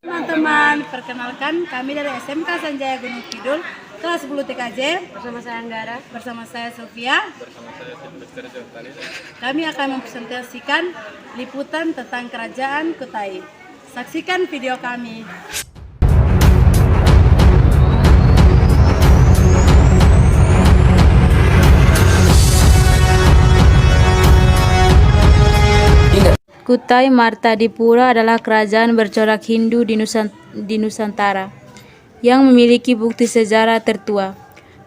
Teman-teman, perkenalkan kami dari SMK Sanjaya Gunung Kidul kelas 10 TKJ Bersama saya Anggara. bersama saya Sofia. Kami akan mempresentasikan liputan tentang Kerajaan Kutai. Saksikan video kami. Kutai Martadipura adalah kerajaan bercorak Hindu di Nusantara yang memiliki bukti sejarah tertua.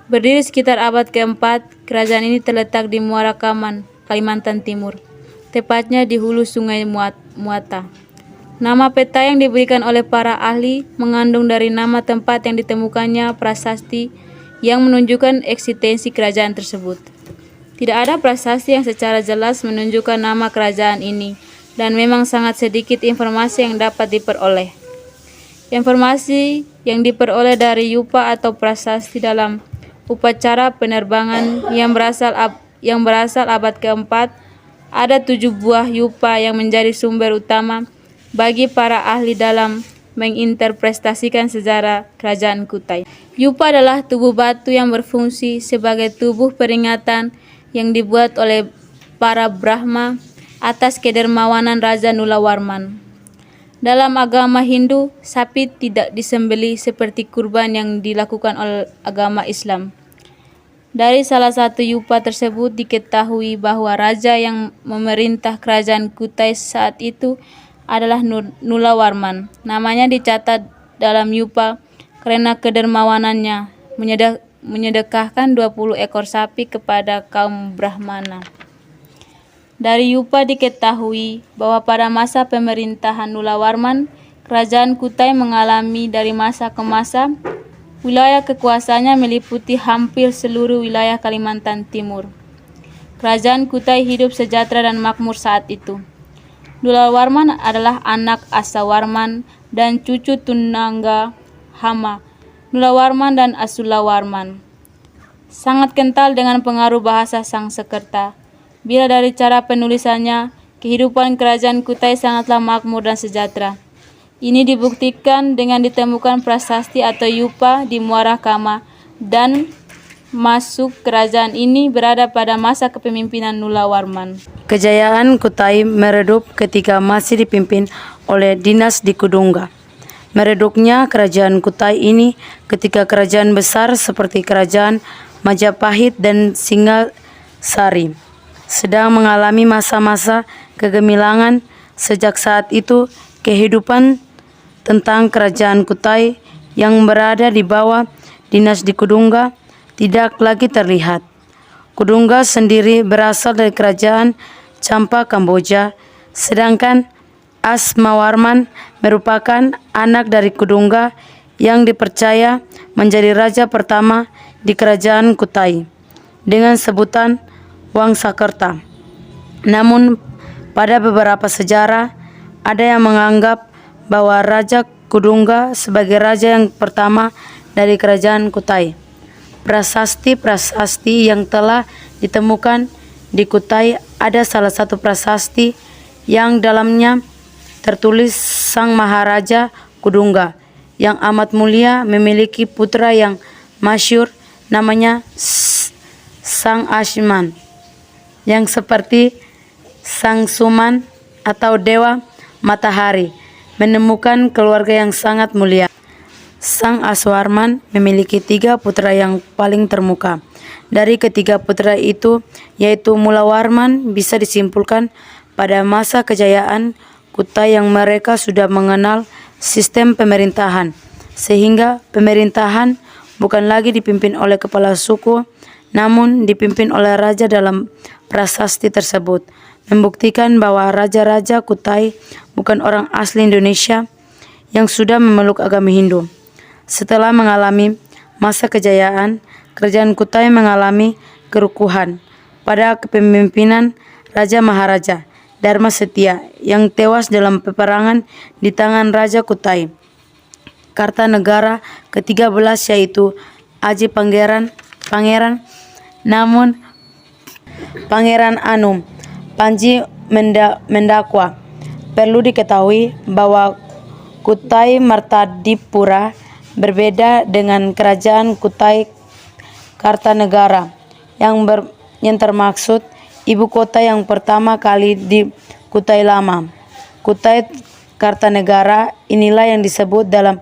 Berdiri sekitar abad keempat, kerajaan ini terletak di Muara Kaman, Kalimantan Timur, tepatnya di hulu Sungai Muata. Nama peta yang diberikan oleh para ahli mengandung dari nama tempat yang ditemukannya prasasti yang menunjukkan eksistensi kerajaan tersebut. Tidak ada prasasti yang secara jelas menunjukkan nama kerajaan ini, dan memang sangat sedikit informasi yang dapat diperoleh. Informasi yang diperoleh dari yupa atau prasasti dalam upacara penerbangan yang berasal abad keempat, ada 7 buah yupa yang menjadi sumber utama bagi para ahli dalam menginterpretasikan sejarah kerajaan Kutai. Yupa adalah tubuh batu yang berfungsi sebagai tubuh peringatan yang dibuat oleh para Brahma atas kedermawanan Raja Nulawarman. Dalam agama Hindu, sapi tidak disembelih seperti kurban yang dilakukan oleh agama Islam. Dari salah satu yupa tersebut diketahui bahwa raja yang memerintah kerajaan Kutai saat itu adalah Nulawarman. Namanya dicatat dalam yupa karena kedermawanannya menyedekahkan 20 ekor sapi kepada kaum Brahmana. Dari yupa diketahui bahwa pada masa pemerintahan Nulawarman, kerajaan Kutai mengalami dari masa ke masa. Wilayah kekuasaannya meliputi hampir seluruh wilayah Kalimantan Timur. Kerajaan Kutai hidup sejahtera dan makmur saat itu. Nulawarman adalah anak Asawarman dan cucu tunangga Hama, Nulawarman dan Asulawarman. Sangat kental dengan pengaruh bahasa Sangsekerta. Bila dari cara penulisannya, kehidupan kerajaan Kutai sangatlah makmur dan sejahtera. Ini dibuktikan dengan ditemukan prasasti atau yupa di Muara Kama, dan masuk kerajaan ini berada pada masa kepemimpinan Nulawarman. Kejayaan Kutai meredup ketika masih dipimpin oleh dinas di Kudungga. Meredupnya kerajaan Kutai ini ketika kerajaan besar seperti kerajaan Majapahit dan Singasari sedang mengalami masa-masa kegemilangan. Sejak saat itu, kehidupan tentang kerajaan Kutai yang berada di bawah dinas di Kudungga tidak lagi terlihat. Kudungga sendiri berasal dari kerajaan Champa Kamboja, sedangkan Asmawarman merupakan anak dari Kudungga yang dipercaya menjadi raja pertama di kerajaan Kutai dengan sebutan Wangsakerta. Namun pada beberapa sejarah ada yang menganggap bahwa Raja Kudungga sebagai raja yang pertama dari kerajaan Kutai. Prasasti-prasasti yang telah ditemukan di Kutai, ada salah satu prasasti yang dalamnya tertulis Sang Maharaja Kudungga yang amat mulia memiliki putra yang masyhur namanya Sang Ashman, yang seperti Sang Suman atau Dewa Matahari, menemukan keluarga yang sangat mulia. Sang Aswarman memiliki 3 putra yang paling termuka. Dari ketiga putra itu, yaitu Mulawarman, bisa disimpulkan pada masa kejayaan Kutai yang mereka sudah mengenal sistem pemerintahan, sehingga pemerintahan bukan lagi dipimpin oleh kepala suku, namun dipimpin oleh raja dalam prasasti tersebut, membuktikan bahwa raja-raja Kutai bukan orang asli Indonesia yang sudah memeluk agama Hindu. Setelah mengalami masa kejayaan, kerajaan Kutai mengalami kerukuhan pada kepemimpinan Raja Maharaja Dharma Setia yang tewas dalam peperangan di tangan Raja Kutai Kartanegara ke-13, yaitu Aji Pangeran Namun Pangeran Anum Panji mendakwa perlu diketahui bahwa Kutai Martadipura berbeda dengan kerajaan Kutai Kartanegara yang termaksud ibu kota yang pertama kali di Kutai Lama. Kutai Kartanegara inilah yang disebut dalam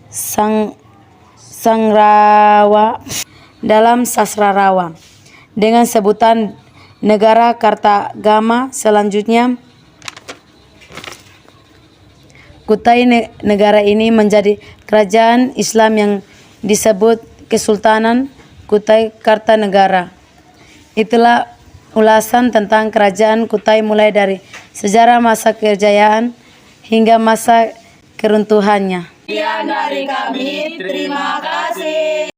Sastra Rawa dengan sebutan negara Kartagama. Selanjutnya Kutai negara ini menjadi kerajaan Islam yang disebut Kesultanan Kutai Kartanegara. Itulah ulasan tentang kerajaan Kutai mulai dari sejarah masa kejayaan hingga masa keruntuhannya. Sekian dari kami, terima kasih.